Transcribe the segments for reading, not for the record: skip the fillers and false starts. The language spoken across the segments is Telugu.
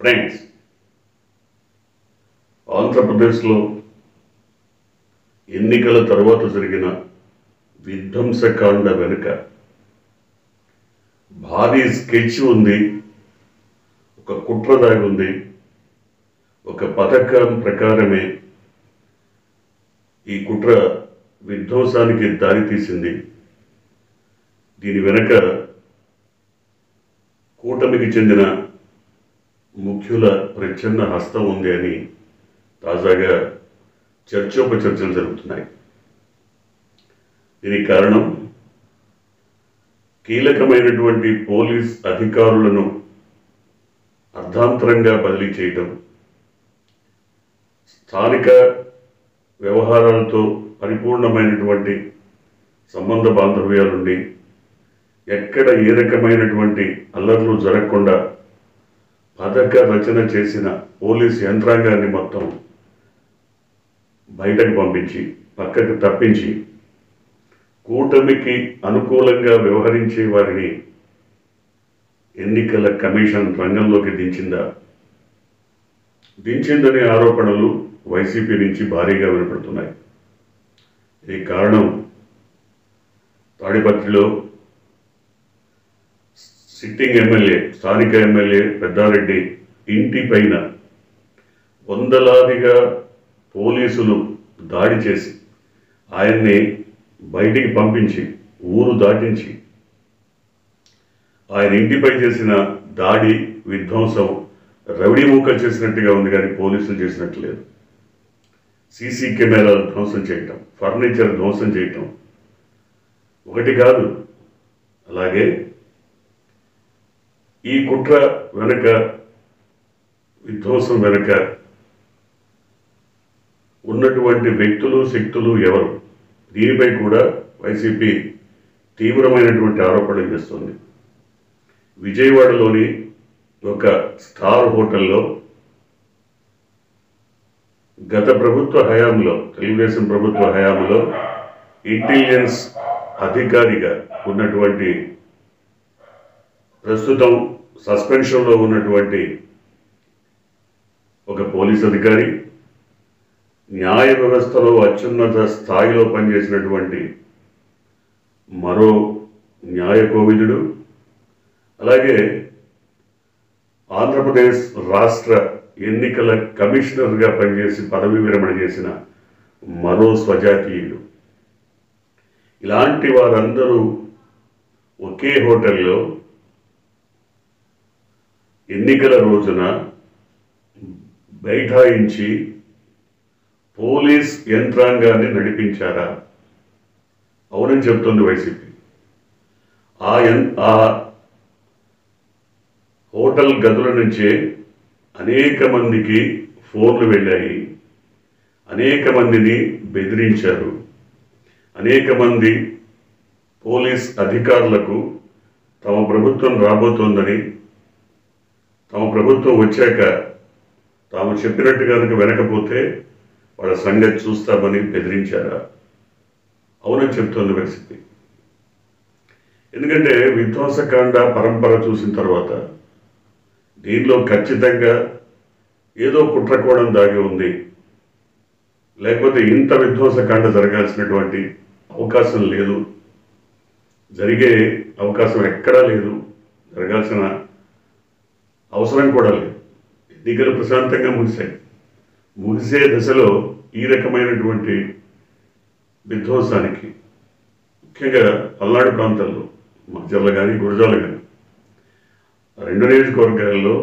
ఫ్రెండ్స్, ఆంధ్రప్రదేశ్లో ఎన్నికల తర్వాత జరిగిన విధ్వంసకాండ వెనుక భారీ స్కెచ్ ఉంది, ఒక కుట్ర దాగి ఉంది. ఒక పథకం ప్రకారమే ఈ కుట్ర విధ్వంసానికి దారితీసింది. దీని వెనుక కూటమికి చెందిన ముఖ్యుల ప్రచ్ఛన్న హస్తం ఉంది అని తాజాగా చర్చోపచర్చలు జరుగుతున్నాయి. దీనికి కారణం కీలకమైనటువంటి పోలీస్ అధికారులను అర్ధాంతరంగా బదిలీ చేయటం, స్థానిక వ్యవహారాలతో పరిపూర్ణమైనటువంటి సంబంధ బాంధవ్యాలుండి ఎక్కడ ఏ రకమైనటువంటి అల్లర్లు జరగకుండా పథక రచన చేసిన పోలీస్ యంత్రాంగాన్ని మొత్తం బయటకు పంపించి పక్కకు తప్పించి కూటమికి అనుకూలంగా వ్యవహరించే వారిని ఎన్నికల కమిషన్ రంగంలోకి దించిందనే ఆరోపణలు వైసీపీ నుంచి భారీగా వినపడుతున్నాయి. ఈ కారణం తాడిపత్రిలో సిట్టింగ్ ఎమ్మెల్యే, స్థానిక ఎమ్మెల్యే పెద్దారెడ్డి ఇంటి పైన వందలాదిగా పోలీసులు దాడి చేసి ఆయన్ని బయటికి పంపించి ఊరు దాటించి ఆయన ఇంటిపై చేసిన దాడి విధ్వంసం రౌడీ మూకలు చేసినట్టుగా ఉంది, కానీ పోలీసులు చేసినట్టు లేదు. సీసీ కెమెరాలు ధ్వంసం చేయటం, ఫర్నిచర్ ధ్వంసం చేయటం ఒకటి కాదు. అలాగే ఈ కుట్ర వెనుక, విధ్వంసం వెనుక ఉన్నటువంటి వ్యక్తులు, శక్తులు ఎవరు? దీనిపై కూడా వైసీపీ తీవ్రమైనటువంటి ఆరోపణలు చేస్తుంది. విజయవాడలోని ఒక స్టార్ హోటల్లో గత ప్రభుత్వ హయాంలో, తెలుగుదేశం ప్రభుత్వ హయాంలో ఇంటెలిజెన్స్ అధికారిగా ఉన్నటువంటి, ప్రస్తుతం సస్పెన్షన్లో ఉన్నటువంటి ఒక పోలీస్ అధికారి, న్యాయ వ్యవస్థలో అత్యున్నత స్థాయిలో పనిచేసినటువంటి మరో న్యాయ కోవిదుడు, అలాగే ఆంధ్రప్రదేశ్ రాష్ట్ర ఎన్నికల కమిషనర్గా పనిచేసి పదవి విరమణ చేసిన మరో స్వజాతీయుడు, ఇలాంటి వారందరూ ఒకే హోటల్లో ఎన్నికల రోజున బైఠాయించి పోలీస్ యంత్రాంగాన్ని నడిపించారా? అవునని చెప్తుంది వైసీపీ. ఆ హోటల్ గదుల నుంచే అనేక మందికి ఫోన్లు వెళ్ళాయి, అనేక మందిని బెదిరించారు, అనేక మంది పోలీస్ అధికారులకు తమ ప్రభుత్వం రాబోతోందని, తమ ప్రభుత్వం వచ్చాక తాము చెప్పినట్టు కనుక వెనకపోతే వాళ్ళ సంగతి చూస్తామని బెదిరించారా? అవునని చెప్తోంది వైసీపీ. ఎందుకంటే విధ్వంసకాండ పరంపర చూసిన తర్వాత దీనిలో ఖచ్చితంగా ఏదో కుట్రకోణం దాగి ఉంది, లేకపోతే ఇంత విధ్వంసకాండ జరగాల్సినటువంటి అవకాశం లేదు, జరిగే అవకాశం ఎక్కడా లేదు, జరగాల్సిన అవసరం కూడా లేదు. ఎన్నికలు ప్రశాంతంగా ముగిసే దశలో ఈ రకమైనటువంటి విధ్వంసానికి, ముఖ్యంగా పల్నాడు ప్రాంతాల్లో మధ్యలో కానీ గురజాల కానీ రెండు నియోజకవర్గాల్లో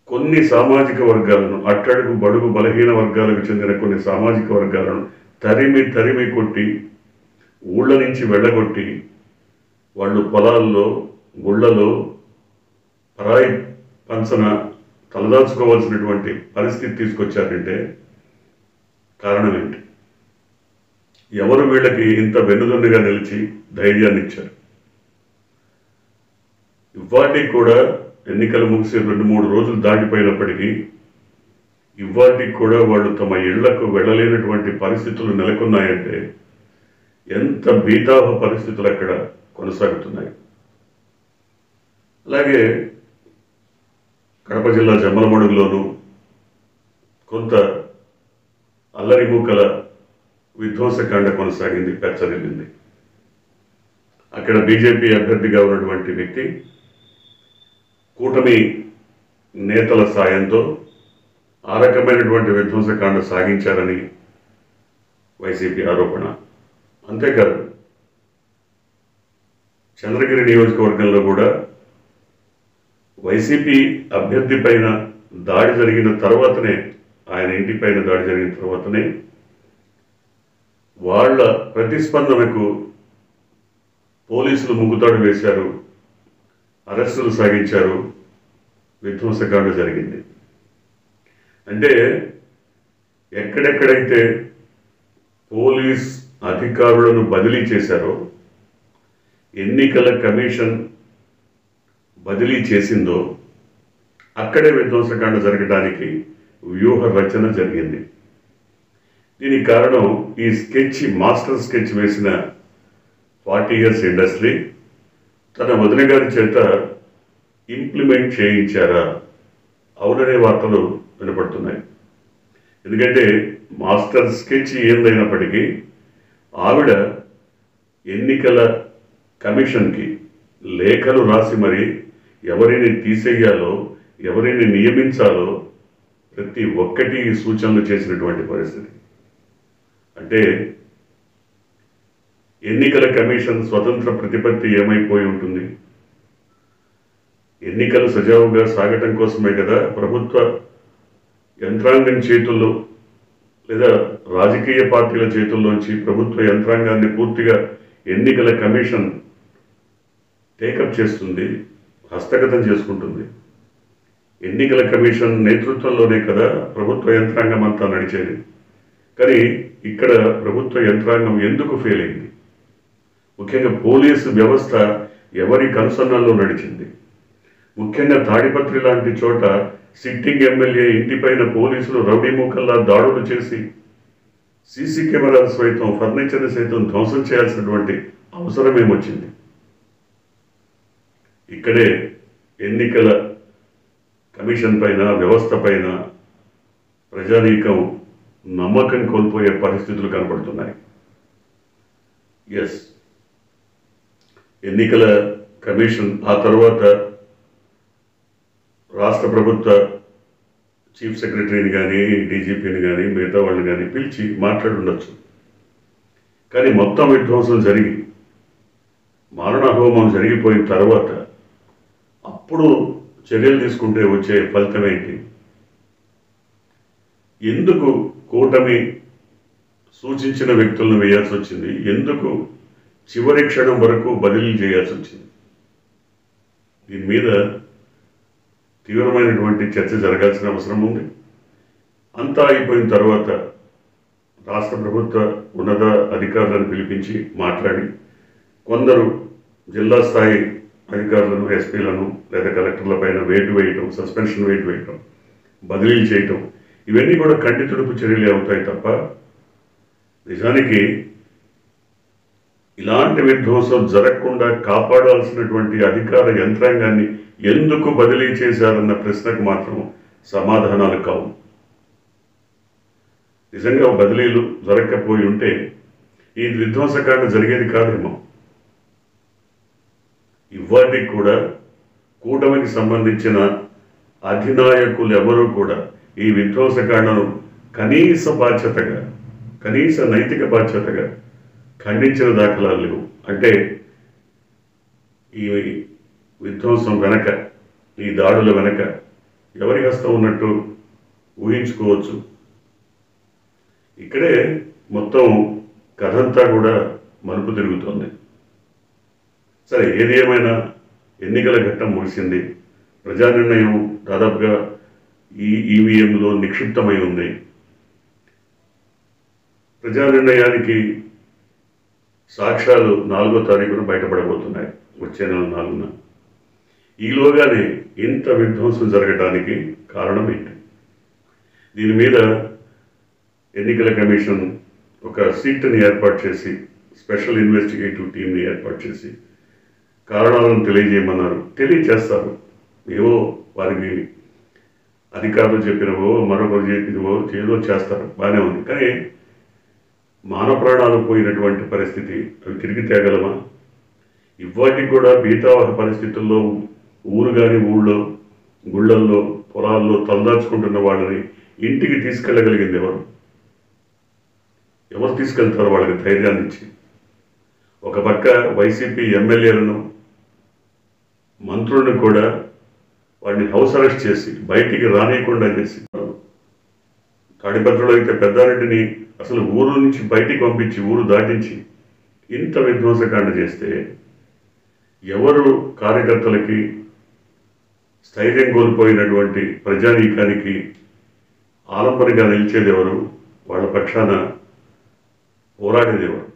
కొన్ని సామాజిక వర్గాలను, అట్టడుగు బడుగు బలహీన వర్గాలకు చెందిన కొన్ని సామాజిక వర్గాలను తరిమి కొట్టి, ఊళ్ళ నుంచి వెళ్ళగొట్టి, వాళ్ళు పొలాల్లో, గుళ్ళలో పరాయి పంచన తలదాచుకోవాల్సినటువంటి పరిస్థితి తీసుకొచ్చారంటే కారణం ఏంటి? ఎవరు వీళ్ళకి ఇంత వెన్నుదన్నుగా నిలిచి ధైర్యాన్ని ఇచ్చారు? ఇవాటికి కూడా ఎన్నికలు ముగిసి 2-3 రోజులు దాటిపోయినప్పటికీ ఇవాటికి కూడా వాళ్ళు తమ ఇళ్లకు వెళ్ళలేనటువంటి పరిస్థితులు నెలకొన్నాయంటే ఎంత బీతాహ పరిస్థితులు అక్కడ కొనసాగుతున్నాయి. అలాగే కడప జిల్లా జమ్మలమడుగులోనూ కొంత అల్లరిమూకల విధ్వంసకాండ కొనసాగింది, పెచ్చరిల్లింది. అక్కడ బీజేపీ అభ్యర్థిగా ఉన్నటువంటి వ్యక్తి కూటమి నేతల సాయంతో ఆ రకమైనటువంటి విధ్వంసకాండ సాగించారని వైసీపీ ఆరోపణ. అంతేకాదు, చంద్రగిరి నియోజకవర్గంలో కూడా వైసీపీ అభ్యర్థి పైన దాడి జరిగిన తర్వాతనే, ఆయన ఇంటిపైన దాడి జరిగిన తర్వాతనే వాళ్ళ ప్రతిస్పందనకు పోలీసులు ముగ్గుతాడు వేశారు, అరెస్టులు సాగించారు, విధ్వంసకాండ జరిగింది. అంటే ఎక్కడెక్కడైతే పోలీస్ అధికారులను బదిలీ చేశారో, ఎన్నికల కమిషన్ బదిలీ చేసిందో అక్కడే విధ్వంసకాండ జరగడానికి వ్యూహ రచన జరిగింది. దీనికి కారణం ఈ మాస్టర్ స్కెచ్ వేసిన 40 years ఇండస్ట్రీ తన వదిన గారి చేత ఇంప్లిమెంట్ చేయించారా? అవుననే వార్తలు వినపడుతున్నాయి. ఎందుకంటే మాస్టర్ స్కెచ్ ఏందైనప్పటికీ ఆవిడ ఎన్నికల కమిషన్కి లేఖలు రాసి మరి ఎవరిని తీసేయాలో, ఎవరిని నియమించాలో ప్రతి ఒక్కటి సూచనలు చేసినటువంటి పరిస్థితి. అంటే ఎన్నికల కమిషన్ స్వతంత్ర ప్రతిపత్తి ఏమైపోయి ఉంటుంది? ఎన్నికలు సజావుగా సాగటం కోసమే కదా ప్రభుత్వ యంత్రాంగం చేతుల్లో లేదా రాజకీయ పార్టీల చేతుల్లోంచి ప్రభుత్వ యంత్రాంగాన్ని పూర్తిగా ఎన్నికల కమిషన్ టేకప్ చేస్తుంది, హస్తగతం చేసుకుంటుంది. ఎన్నికల కమిషన్ నేతృత్వంలోనే కదా ప్రభుత్వ యంత్రాంగం అంతా నడిచేది. కానీ ఇక్కడ ప్రభుత్వ యంత్రాంగం ఎందుకు ఫెయిల్ అయింది? ముఖ్యంగా పోలీసు వ్యవస్థ ఎవరి కనుసన్నల్లో నడిచింది? ముఖ్యంగా తాడిపత్రి లాంటి చోట సిట్టింగ్ ఎమ్మెల్యే ఇంటిపైన పోలీసులు రౌడీ మూకల్లా దాడులు చేసి సీసీ కెమెరాలు సైతం, ఫర్నిచర్ని సైతం ధ్వంసం చేయాల్సినటువంటి అవసరం ఏమొచ్చింది? ఇక్కడే ఎన్నికల కమిషన్ పైన, వ్యవస్థ పైన ప్రజానీకం నమ్మకం కోల్పోయే పరిస్థితులు కనబడుతున్నాయి. ఎస్, ఎన్నికల కమిషన్ ఆ తర్వాత రాష్ట్ర ప్రభుత్వ చీఫ్ సెక్రటరీని కానీ, డీజీపీని కానీ, మిగతా వాళ్ళని కానీ పిలిచి మాట్లాడుండొచ్చు. కానీ మొత్తం విధ్వంసం జరిగి మారణహోమం జరిగిపోయిన తర్వాత అప్పుడు చర్యలు తీసుకుంటే వచ్చే ఫలితం ఏంటి? ఎందుకు కూటమి సూచించిన వ్యక్తులను వేయాల్సి వచ్చింది? ఎందుకు చివరి క్షణం వరకు బదిలీ చేయాల్సి వచ్చింది? దీని మీద తీవ్రమైనటువంటి చర్చ జరగాల్సిన అవసరం ఉంది. అంతా అయిపోయిన తర్వాత రాష్ట్ర ప్రభుత్వ ఉన్నత అధికారులను పిలిపించి మాట్లాడి కొందరు జిల్లా స్థాయి అధికారులను, ఎస్పీలను లేదా కలెక్టర్ల పైన వేటు వేయటం, సస్పెన్షన్ వేటు వేయటం, బదిలీలు చేయటం, ఇవన్నీ కూడా కంటి తుడుపు చర్యలే అవుతాయి తప్ప నిజానికి ఇలాంటి విధ్వంసం జరగకుండా కాపాడాల్సినటువంటి అధికార యంత్రాంగాన్ని ఎందుకు బదిలీ చేశారన్న ప్రశ్నకు మాత్రం సమాధానాలు కావు. నిజంగా బదిలీలు జరగకపోయి ఉంటే ఈ విధ్వంసకాండ జరిగేది కాదేమో. ఇవాటికి కూడా కూటమికి సంబంధించిన అధినాయకులు ఎవరూ కూడా ఈ విధ్వంసకాండను కనీస బాధ్యతగా, కనీస నైతిక బాధ్యతగా ఖండించిన దాఖలాలు లేవు. అంటే ఈ విధ్వంసం వెనక, ఈ దాడుల వెనక ఎవరి హస్తం ఉన్నట్టు ఊహించుకోవచ్చు. ఇక్కడే మొత్తం కథంతా కూడా మలుపు తిరుగుతోంది. సరే, ఏది ఏమైనా ఎన్నికల ఘట్టం ముగిసింది. ప్రజా నిర్ణయం దాదాపుగా ఈ ఈవీఎంలో నిక్షిప్తమై ఉంది. ప్రజా నిర్ణయానికి సాక్ష్యాలు 4వ తారీఖున బయటపడబోతున్నాయి, వచ్చే నెల 4న. ఈలోగానే ఇంత విధ్వంసం జరగడానికి కారణం ఏంటి? దీని మీద ఎన్నికల కమిషన్ ఒక సిట్ని ఏర్పాటు చేసి, స్పెషల్ ఇన్వెస్టిగేటివ్ టీంని ఏర్పాటు చేసి కారణాలను తెలియజేయమన్నారు. తెలియచేస్తారు. ఏవో వారికి అధికారులు చెప్పినవో మరొకరు చెప్పినవో ఏదో చేస్తారు, బాగానే ఉంది. కానీ మానవ ప్రాణాలు పోయినటువంటి పరిస్థితి, అవి తిరిగి తేగలమా? ఇవాటికి కూడా భీతావహ పరిస్థితుల్లో ఊరు కానీ ఊళ్ళో గుళ్ళల్లో పొలాల్లో తలదాచుకుంటున్న వాళ్ళని ఇంటికి తీసుకెళ్ళగలిగింది ఎవరు? ఎవరు తీసుకెళ్తారు వాళ్ళకి ధైర్యాన్ని ఇచ్చి? ఒక పక్క వైసీపీ ఎమ్మెల్యేలను మంత్రులను కూడా వాడిని హౌస్ అరెస్ట్ చేసి బయటికి రానియకుండా చేసి, తాడిపత్రిలో అయితే పెద్దారెడ్డిని అసలు ఊరు నుంచి బయటికి పంపించి ఊరు దాటించి ఇంత విధ్వంసకాండ చేస్తే ఎవరు కార్యకర్తలకి, స్థైర్యం కోల్పోయినటువంటి ప్రజానీకానికి ఆలంబనగా నిలిచేది ఎవరు? వాళ్ళ పక్షాన పోరాడేది ఎవరు?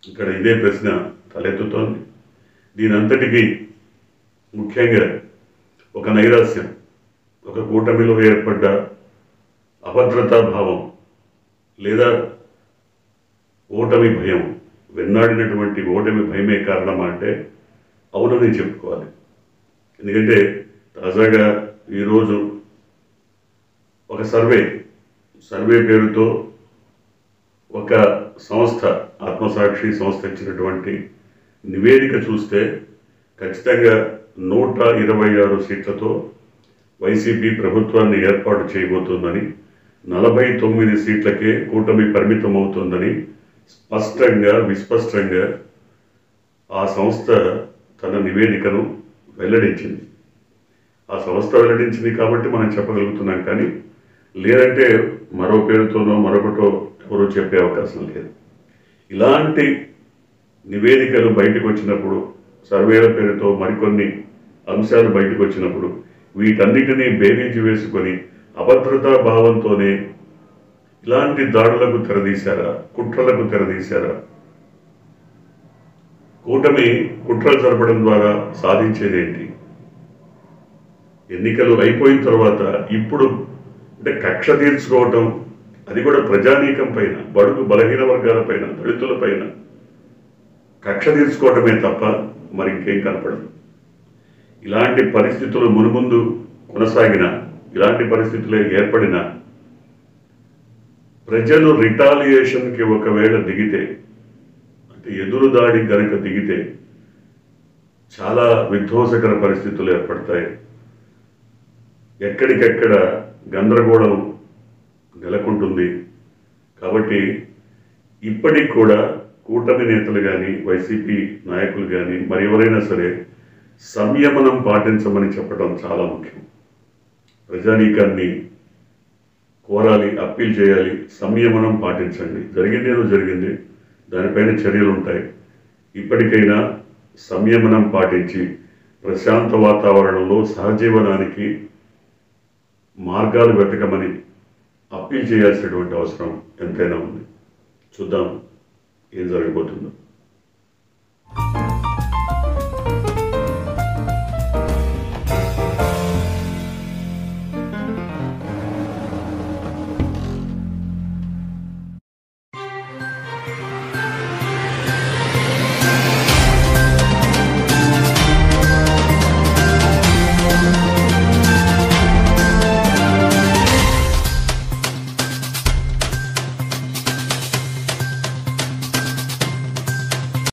ఇక్కడ ఇదే ప్రశ్న తలెత్తుతోంది. దీనంతటికీ ముఖ్యంగా ఒక నైరాస్యం, ఒక కూటమిలో ఏర్పడ్డ అభద్రతా భావం లేదా ఓటమి భయం, వెన్నాడినటువంటి ఓటమి భయమే కారణమా అంటే అవునని చెప్పుకోవాలి. ఎందుకంటే తాజాగా ఈరోజు ఒక సర్వే పేరుతో ఒక సంస్థ, ఆత్మసాక్షి సంస్థ ఇచ్చినటువంటి నివేదిక చూస్తే ఖచ్చితంగా 126 సీట్లతో వైసీపీ ప్రభుత్వాన్ని ఏర్పాటు చేయబోతోందని, 49 సీట్లకే కూటమి పరిమితం అవుతోందని స్పష్టంగా విస్పష్టంగా ఆ సంస్థ తన నివేదికను వెల్లడించింది. ఆ సంస్థ వెల్లడించింది కాబట్టి మనం చెప్పగలుగుతున్నాం. కానీ లేదంటే మరో పేరుతోనో మరొకటో ఎవరో చెప్పే అవకాశం లేదు. ఇలాంటి నివేదికలు బయటకు వచ్చినప్పుడు, సర్వేల పేరుతో మరికొన్ని అంశాలు బయటకు వచ్చినప్పుడు వీటన్నిటినీ బేరీజు వేసుకొని అభద్రతా భావంతోనే ఇలాంటి దాడులకు తెరదీశారా, కుట్రలకు తెరదీశారా? కూటమి కుట్రలు జరపడం ద్వారా సాధించేదేంటి? ఎన్నికలు అయిపోయిన తర్వాత ఇప్పుడు అంటే కక్ష తీర్చుకోవటం, అది కూడా ప్రజానీకం పైన, బడుగు బలహీన వర్గాల పైన, దళితుల పైన కక్ష తీర్చుకోవటమే తప్ప మరి ఇంకేం కనపడదు. ఇలాంటి పరిస్థితులు మునుముందు కొనసాగిన, ఇలాంటి పరిస్థితులే ఏర్పడిన ప్రజలు రిటాలియేషన్కి ఒకవేళ దిగితే, అంటే ఎదురుదాడి కనుక దిగితే చాలా విధ్వంసకర పరిస్థితులు ఏర్పడతాయి. ఎక్కడికెక్కడ గందరగోళం నెలకొంటుంది. కాబట్టి ఇప్పటికి కూడా కూటమి నేతలు కానీ, వైసీపీ నాయకులు కానీ, మరి ఎవరైనా సరే సంయమనం పాటించమని చెప్పడం చాలా ముఖ్యం. ప్రజానీకాన్ని కోరాలి, అప్పీల్ చేయాలి, సంయమనం పాటించండి. జరిగిందేదో జరిగింది, దానిపైన చర్యలు ఉంటాయి. ఇప్పటికైనా సంయమనం పాటించి ప్రశాంత వాతావరణంలో సహజీవనానికి మార్గాలు వెతకమని అప్పీల్ చేయాల్సినటువంటి అవసరం ఎంతైనా ఉంది. చూద్దాం ఏం జరగబోతుందో.